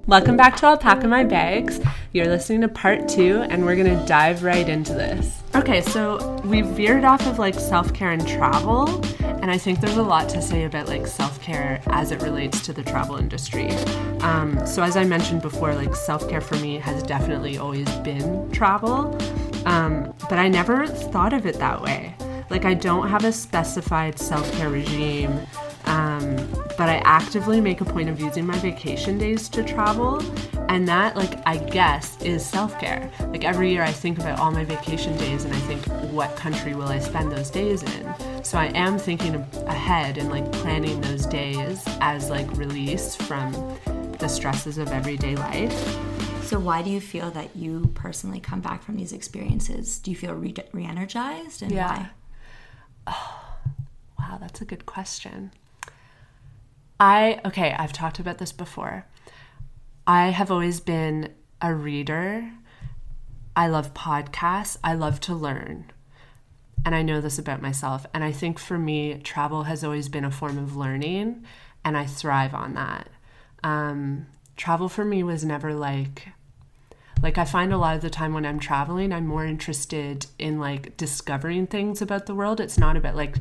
Welcome back to Unpack My Bags. You're listening to part 2, and we're going to dive right into this. Okay, so we veered off of like self-care and travel, and I think there's a lot to say about like self-care as it relates to the travel industry. So as I mentioned before, like self-care for me has definitely always been travel, but I never thought of it that way. Like I don't have a specified self-care regime, but I actively make a point of using my vacation days to travel, and that, like, I guess, is self-care. Like every year I think about all my vacation days and I think, what country will I spend those days in? So I am thinking ahead and like planning those days as like release from the stresses of everyday life. So why do you feel that you personally come back from these experiences? Do you feel re-energized, and why? Oh, wow, that's a good question. I've talked about this before. I have always been a reader. I love podcasts. I love to learn. And I know this about myself. And I think for me, travel has always been a form of learning, and I thrive on that. Travel for me was never like I find a lot of the time when I'm traveling, I'm more interested in like discovering things about the world. It's not about like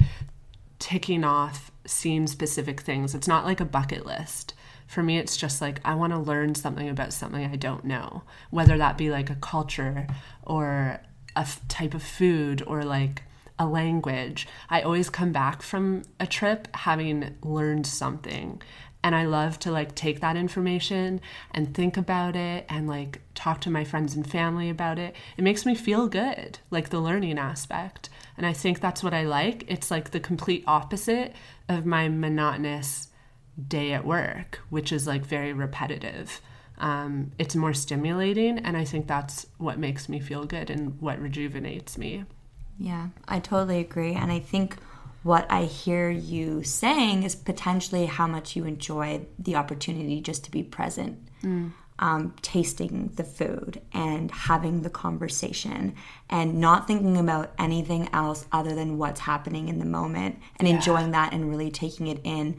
ticking off seeing specific things. It's not like a bucket list. For me, it's just like I want to learn something about something I don't know, whether that be like a culture or a type of food or like a language. I always come back from a trip having learned something. And I love to like take that information and think about it and like talk to my friends and family about it. It makes me feel good, like the learning aspect. And I think that's what I like. It's like the complete opposite of my monotonous day at work, which is like very repetitive. It's more stimulating, and I think that's what makes me feel good and what rejuvenates me. Yeah, I totally agree. And I think what I hear you saying is potentially how much you enjoy the opportunity just to be present, tasting the food and having the conversation and not thinking about anything else other than what's happening in the moment, and enjoying that and really taking it in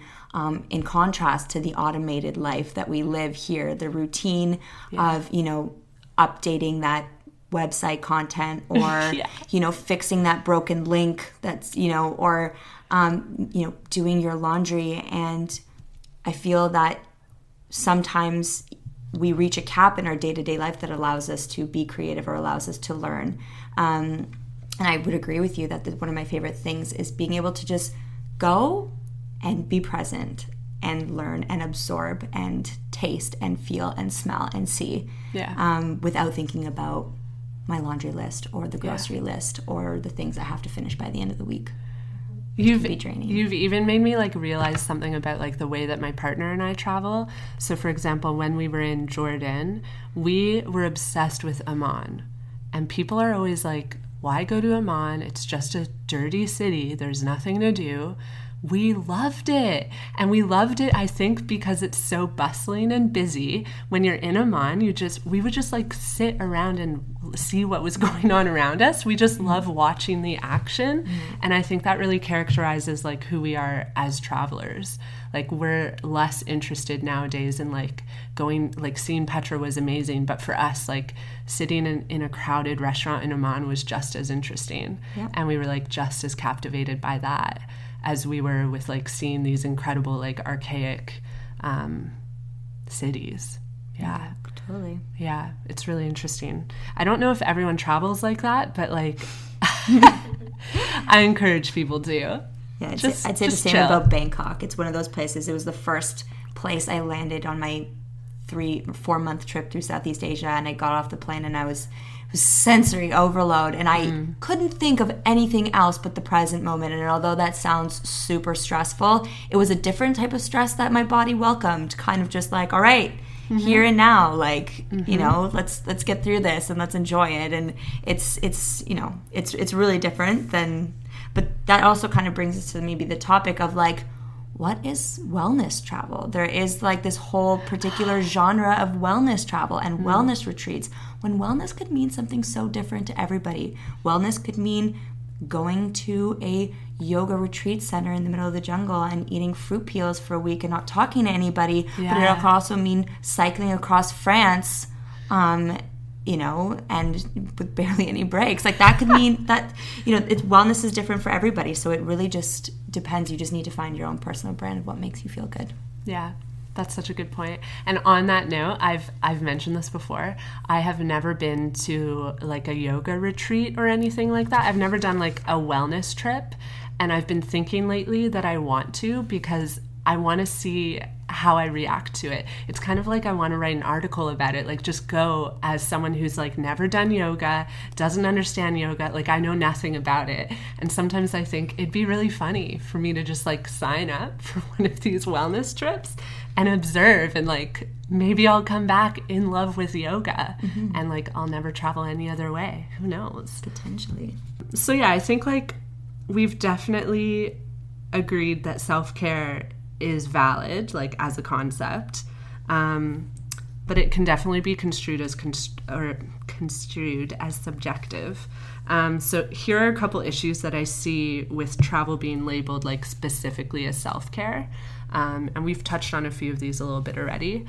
contrast to the automated life that we live here, the routine of, updating that website content or fixing that broken link that's or doing your laundry. And I feel that sometimes we reach a cap in our day-to-day life that allows us to be creative or allows us to learn, and I would agree with you that one of my favorite things is being able to just go and be present and learn and absorb and taste and feel and smell and see without thinking about my laundry list or the grocery list or the things I have to finish by the end of the week. You've even made me like realize something about like the way that my partner and I travel. So for example, when we were in Jordan, we were obsessed with Amman. And people are always like, why go to Amman? It's just a dirty city. There's nothing to do. We loved it. And we loved it, I think, because it's so bustling and busy. When you're in Amman, we would just like sit around and see what was going on around us. We just love watching the action. And I think that really characterizes like who we are as travelers. Like we're less interested nowadays in like going, like seeing Petra was amazing, but for us, like sitting in a crowded restaurant in Amman was just as interesting. And we were like just as captivated by that as we were with like seeing these incredible like archaic cities. Yeah, totally. Yeah, it's really interesting. I don't know if everyone travels like that, but like I encourage people to. Yeah, I'd say the same chill. About Bangkok. It's one of those places. It was the first place I landed on my 3-4 month trip through Southeast Asia, and I got off the plane and it was sensory overload, and I couldn't think of anything else but the present moment. And although that sounds super stressful, it was a different type of stress that my body welcomed, kind of just like, all right, here and now, like let's get through this and let's enjoy it. And it's really different than, but that also kind of brings us to maybe the topic of like, what is wellness travel? There is like this whole particular genre of wellness travel and wellness retreats, when wellness could mean something so different to everybody. Wellness could mean going to a yoga retreat center in the middle of the jungle and eating fruit peels for a week and not talking to anybody. Yeah. But it could also mean cycling across France, you know, and with barely any breaks. Like that could mean that, you know, wellness is different for everybody. So it really just depends. You just need to find your own personal brand of what makes you feel good. Yeah. That's such a good point. And on that note, I've mentioned this before. I have never been to like a yoga retreat or anything like that. I've never done like a wellness trip. And I've been thinking lately that I want to, because I want to see how I react to it. It's kind of like I want to write an article about it, like just go as someone who's like never done yoga, doesn't understand yoga, like I know nothing about it. And sometimes I think it'd be really funny for me to just like sign up for one of these wellness trips and observe, and like maybe I'll come back in love with yoga, and like I'll never travel any other way. Who knows? Potentially. So yeah, I think like we've definitely agreed that self-care is valid, like as a concept, but it can definitely be construed as subjective. So here are a couple issues that I see with travel being labeled like specifically as self-care, and we've touched on a few of these a little bit already.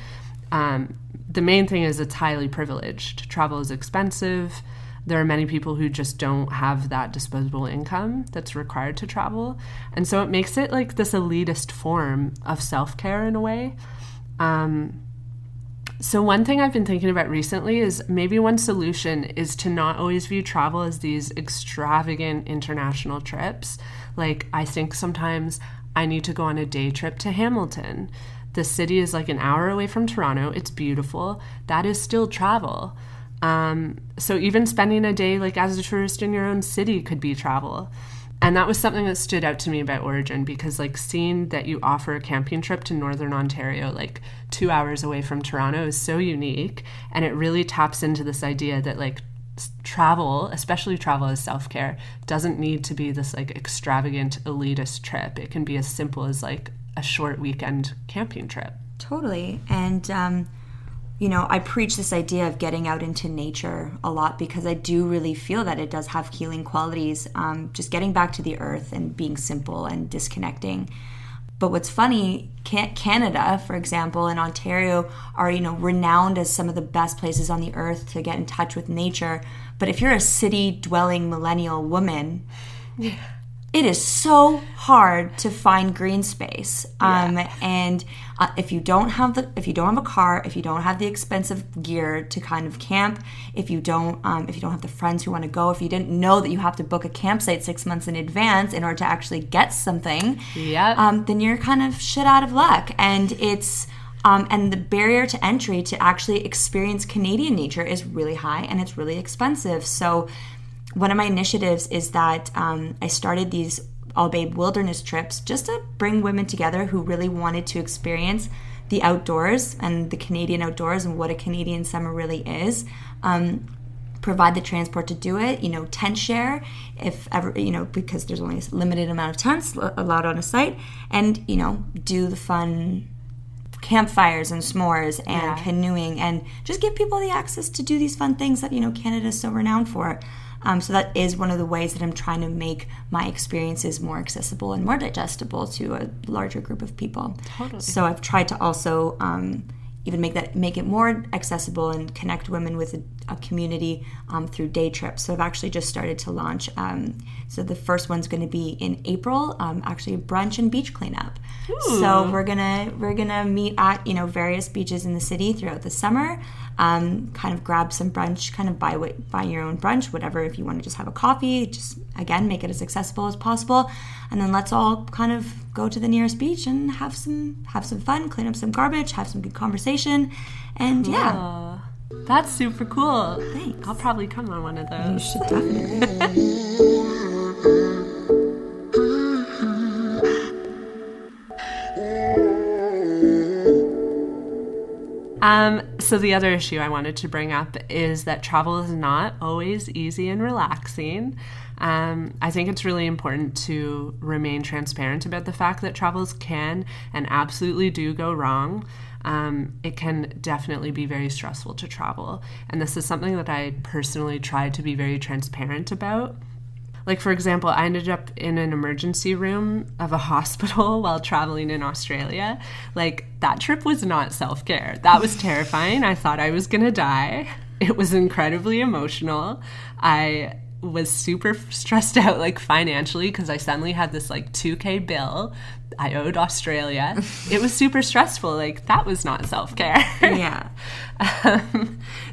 The main thing is it's highly privileged. Travel is expensive. There are many people who just don't have that disposable income that's required to travel. And so it makes it like this elitist form of self-care in a way. So one thing I've been thinking about recently is maybe one solution is to not always view travel as these extravagant international trips. Like I think sometimes I need to go on a day trip to Hamilton. The city is like an hour away from Toronto. It's beautiful. That is still travel. So even spending a day like as a tourist in your own city could be travel. And that was something that stood out to me about Origin, because like seeing that you offer a camping trip to Northern Ontario, like 2 hours away from Toronto, is so unique. And it really taps into this idea that like travel, especially travel as self-care, doesn't need to be this like extravagant elitist trip. It can be as simple as like a short weekend camping trip. Totally. And, you know, I preach this idea of getting out into nature a lot, because I do really feel that it does have healing qualities, just getting back to the earth and being simple and disconnecting. But what's funny, Canada, for example, and Ontario are, you know, renowned as some of the best places on the earth to get in touch with nature. But if you're a city-dwelling millennial woman, it is so hard to find green space. And if you don't have a car, if you don't have the expensive gear to kind of camp, if you don't have the friends who want to go, if you didn't know that you have to book a campsite 6 months in advance in order to actually get something, then you're kind of shit out of luck. And it's and the barrier to entry to actually experience Canadian nature is really high, and it's really expensive. So one of my initiatives is that I started these all-babe wilderness trips just to bring women together who really wanted to experience the outdoors and the Canadian outdoors and what a Canadian summer really is. Provide the transport to do it, you know, tent share if ever, you know, because there's only a limited amount of tents allowed on a site, and, you know, do the fun campfires and s'mores and canoeing, and just give people the access to do these fun things that, you know, Canada is so renowned for. So that is one of the ways that I'm trying to make my experiences more accessible and more digestible to a larger group of people. Totally. So I've tried to also even make it more accessible and connect women with a community through day trips. So I've actually just started to launch. So the first one's going to be in April, actually a brunch and beach cleanup. Ooh. So we're gonna meet at, you know, various beaches in the city throughout the summer. Kind of grab some brunch, kind of buy your own brunch, whatever. If you want to just have a coffee, just again make it as accessible as possible, and then let's all kind of go to the nearest beach and have some fun, clean up some garbage, have some good conversation, and cool. That's super cool. Thanks. I'll probably come on one of those. You should definitely. So the other issue I wanted to bring up is that travel is not always easy and relaxing. I think it's really important to remain transparent about the fact that travels can and absolutely do go wrong. It can definitely be very stressful to travel. And this is something that I personally try to be very transparent about. Like, for example, I ended up in an emergency room of a hospital while traveling in Australia. Like, that trip was not self-care. That was terrifying. I thought I was going to die. It was incredibly emotional. I was super stressed out, like, financially, because I suddenly had this, like, $2,000 bill I owed Australia. It was super stressful. Like, that was not self-care. Yeah.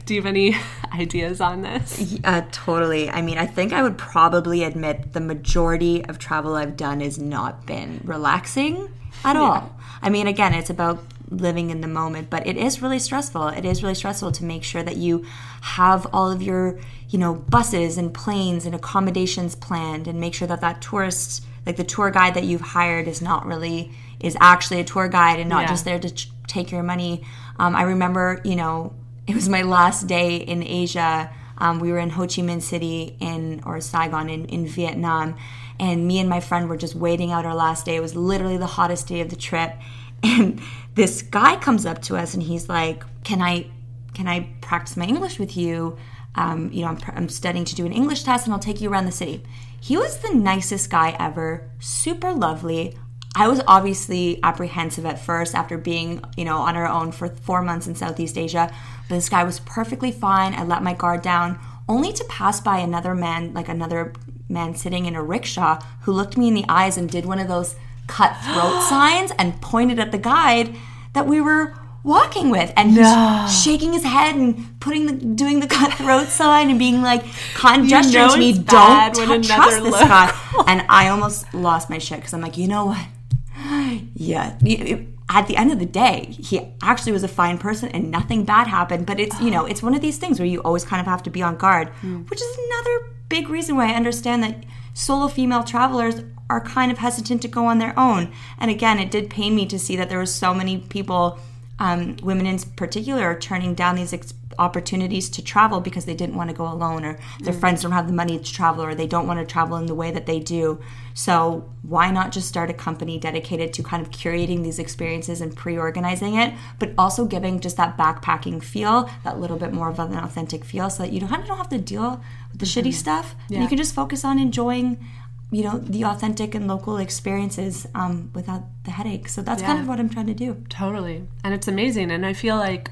Do you have any ideas on this? Totally. I mean, I think I would probably admit the majority of travel I've done has not been relaxing at all. I mean, again, it's about living in the moment, but it is really stressful. It is really stressful to make sure that you have all of your, buses and planes and accommodations planned, and make sure that tourist, like the tour guide that you've hired is actually a tour guide and not just there to take your money. I remember, it was my last day in Asia. We were in Ho Chi Minh City or Saigon in Vietnam, and me and my friend were just waiting out our last day. It was literally the hottest day of the trip. And this guy comes up to us and he's like, can I practice my English with you? I'm studying to do an English test, and I'll take you around the city. He was the nicest guy ever, super lovely. I was obviously apprehensive at first after being, on our own for 4 months in Southeast Asia. But this guy was perfectly fine. I let my guard down, only to pass by another man sitting in a rickshaw who looked me in the eyes and did one of those cutthroat signs and pointed at the guide that we were walking with, and he's shaking his head and doing the cutthroat sign and being like, gesturing to me, don't trust this guy. And I almost lost my shit because I'm like, you know what? Yeah. At the end of the day, he actually was a fine person and nothing bad happened. But it's, it's one of these things where you always kind of have to be on guard, which is another big reason why I understand that solo female travelers are kind of hesitant to go on their own. And again, it did pain me to see that there were so many people, women in particular, are turning down these opportunities to travel because they didn't want to go alone, or their friends don't have the money to travel, or they don't want to travel in the way that they do. So why not just start a company dedicated to kind of curating these experiences and pre-organizing it, but also giving just that backpacking feel, that little bit more of an authentic feel, so that you don't have to deal with the shitty stuff. And you can just focus on enjoying the authentic and local experiences without the headache. So that's kind of what I'm trying to do. Totally. And it's amazing. And I feel like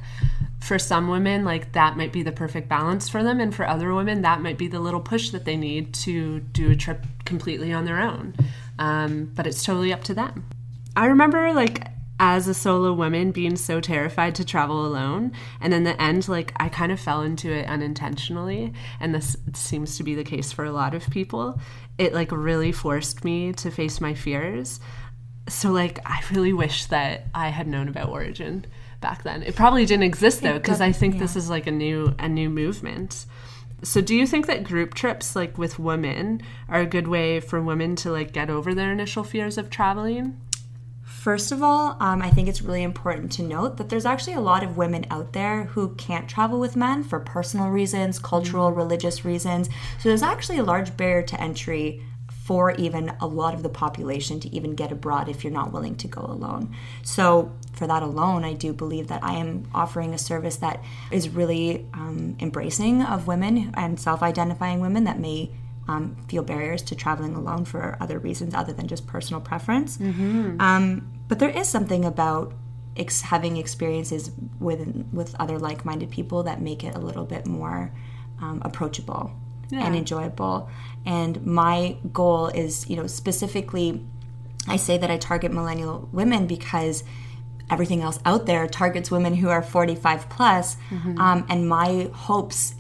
for some women, like, that might be the perfect balance for them. And for other women, that might be the little push that they need to do a trip completely on their own. But it's totally up to them. I remember, like, as a solo woman being so terrified to travel alone, and in the end, like, I kind of fell into it unintentionally, and this seems to be the case for a lot of people. It, like, really forced me to face my fears. So, like, I really wish that I had known about Origin back then. It probably didn't exist, though, because I think this is like a new movement. So do you think that group trips, like, with women are a good way for women to, like, get over their initial fears of traveling? First of all, I think it's really important to note that there's actually a lot of women out there who can't travel with men for personal reasons, cultural, religious reasons. So there's actually a large barrier to entry for even a lot of the population to even get abroad if you're not willing to go alone. So for that alone, I do believe that I am offering a service that is really embracing of women and self-identifying women that may feel barriers to traveling alone for other reasons other than just personal preference. But there is something about having experiences with other like-minded people that make it a little bit more approachable and enjoyable. And my goal is, specifically, I say that I target millennial women because everything else out there targets women who are 45 plus. And my hopes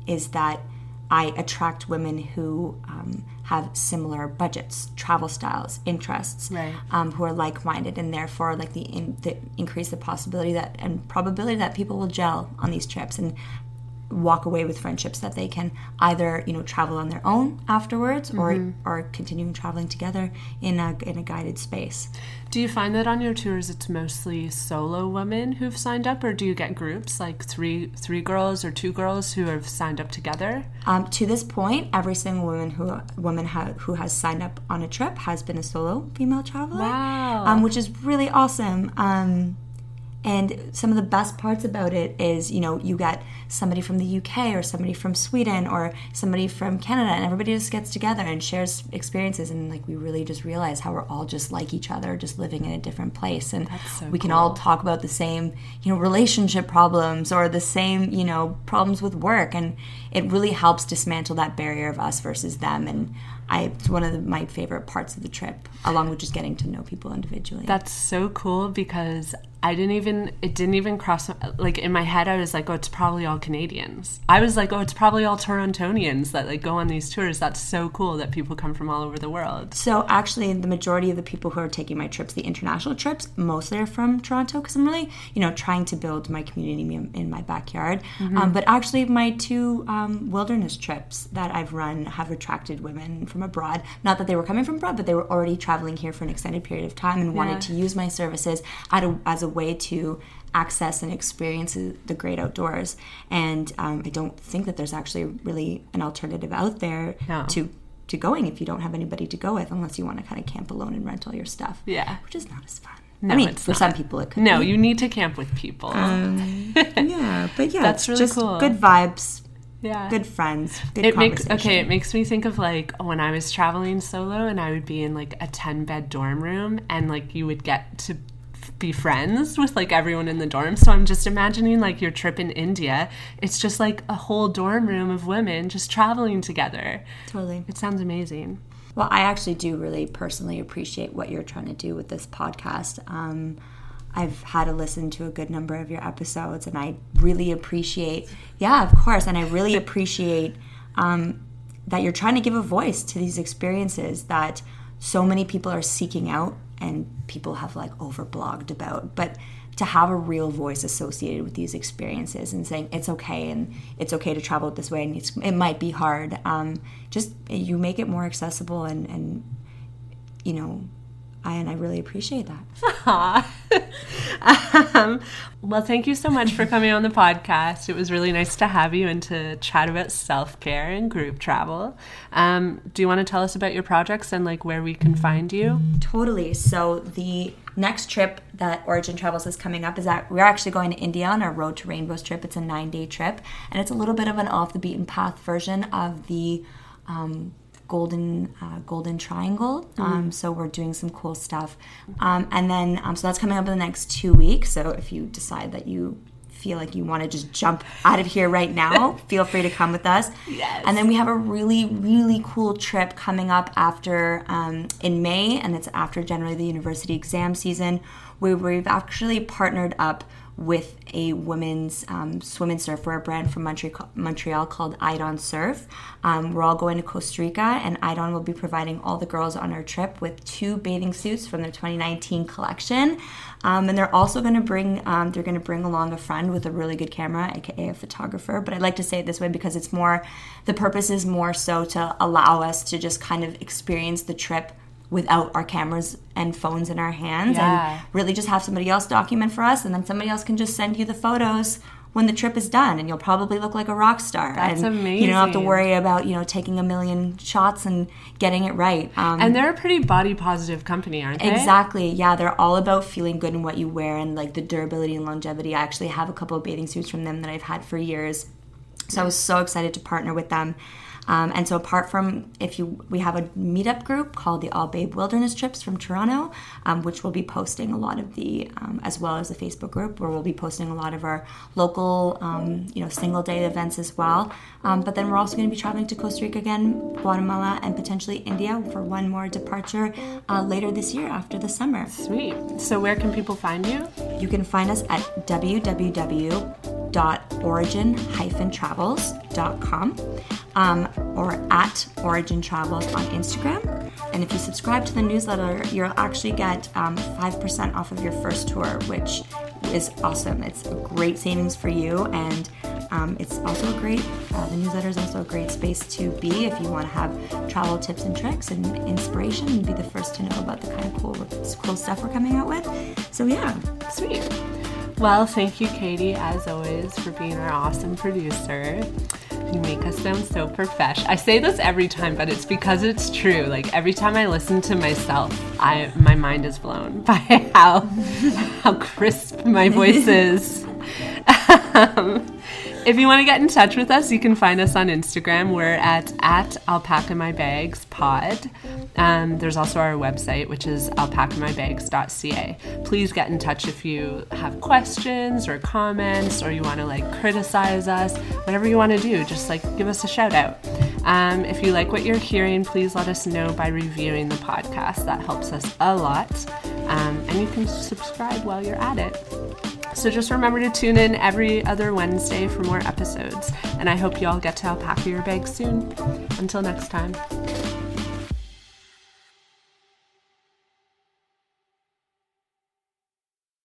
is that I attract women who have similar budgets, travel styles, interests, who are like-minded, and therefore, like, the increase the possibility that and probability that people will gel on these trips and walk away with friendships that they can either travel on their own afterwards or continue traveling together in a guided space. Do you find that on your tours it's mostly solo women who've signed up, or do you get groups like three girls or two girls who have signed up together? To this point, every single woman who has signed up on a trip has been a solo female traveler. Wow. Which is really awesome. And some of the best parts about it is, you know, you get somebody from the UK or somebody from Sweden or somebody from Canada, and everybody just gets together and shares experiences, and like we really just realize how we're all just like each other, just living in a different place, and we can all talk about the same, you know, relationship problems or the same, you know, problems with work, and it really helps dismantle that barrier of us versus them. And it's one of my favorite parts of the trip, along with just getting to know people individually. That's so cool, because it didn't even cross, like in my head I was like, oh, it's probably all Canadians. I was like, oh, it's probably all Torontonians that like go on these tours. That's so cool that people come from all over the world. So actually the majority of the people who are taking my trips, the international trips, mostly are from Toronto, because I'm really, you know, trying to build my community in my backyard. But actually my two wilderness trips that I've run have attracted women from abroad. Not that they were coming from abroad, but they were already traveling here for an extended period of time and wanted to use my services as a way to access and experience the great outdoors. And I don't think that there's actually really an alternative out there to going if you don't have anybody to go with, unless you want to kind of camp alone and rent all your stuff. Yeah. Which is not as fun. No, I mean, for some people it could be. No, you need to camp with people. Yeah, but yeah, that's really just cool. Good vibes. Yeah. Good friends. Good conversation. It makes me think of like when I was traveling solo and I would be in like a 10-bed dorm room, and like you would get to be friends with like everyone in the dorm. So I'm just imagining like your trip in India. It's just like a whole dorm room of women just traveling together. Totally. It sounds amazing. Well, I actually do really personally appreciate what you're trying to do with this podcast. I've had to listen to a good number of your episodes, and I really appreciate, of course, and I really appreciate that you're trying to give a voice to these experiences that so many people are seeking out and people have like overblogged about, but to have a real voice associated with these experiences and saying it's okay, and it's okay to travel this way, and it might be hard. Just you make it more accessible, and you know, I really appreciate that. Well, thank you so much for coming on the podcast. It was really nice to have you and to chat about self-care and group travel. Do you want to tell us about your projects and like where we can find you? Totally. So the next trip that Origin Travels is coming up is that we're actually going to India on our Road to Rainbows trip. It's a 9-day trip, and it's a little bit of an off the beaten path version of the golden triangle. So we're doing some cool stuff, and then so that's coming up in the next 2 weeks. So if you decide that you feel like you want to just jump out of here right now, feel free to come with us. Yes. And then we have a really, really cool trip coming up after in May, and it's after generally the university exam season, where we've actually partnered up with a women's swim and surfwear brand from Montreal called Idon Surf. We're all going to Costa Rica, and Idon will be providing all the girls on our trip with 2 bathing suits from their 2019 collection. And they're also going to bring along a friend with a really good camera, aka a photographer. But I like to say it this way because it's more, the purpose is more so to allow us to just kind of experience the trip without our cameras and phones in our hands, and really just have somebody else document for us, and then somebody else can just send you the photos when the trip is done, and you'll probably look like a rock star. That's amazing. You don't have to worry about, you know, taking a million shots and getting it right. And they're a pretty body positive company, aren't they? Exactly. Yeah, they're all about feeling good in what you wear and like the durability and longevity. I actually have a couple of bathing suits from them that I've had for years. So I was so excited to partner with them. And so apart from, we have a meetup group called the All Babe Wilderness Trips from Toronto, which will be posting a lot of the, as well as the Facebook group, where we'll be posting a lot of our local, single day events as well. But then we're also going to be traveling to Costa Rica again, Guatemala, and potentially India for one more departure later this year after the summer. Sweet. So where can people find you? You can find us at www.origin-travels.com. Or at Origin Travels on Instagram. And if you subscribe to the newsletter, you'll actually get 5% off of your first tour, which is awesome. It's a great savings for you, and it's also a great, the newsletter is also a great space to be if you want to have travel tips and tricks and inspiration and be the first to know about the kind of cool stuff we're coming out with. So yeah. Sweet. Well, thank you, Katie, as always, for being our awesome producer. You make us sound so profesh. I say this every time, but it's because it's true. Like every time I listen to myself, my mind is blown by how crisp my voice is. If you want to get in touch with us, you can find us on Instagram. We're at alpaccamybags.pod. There's also our website, which is alpaccamybags.ca. Please get in touch if you have questions or comments, or you want to like criticize us, whatever you want to do, just like give us a shout out. If you like what you're hearing, please let us know by reviewing the podcast. That helps us a lot. And you can subscribe while you're at it. So just remember to tune in every other Wednesday for more episodes. And I hope you all get to alpaca your bags soon. Until next time.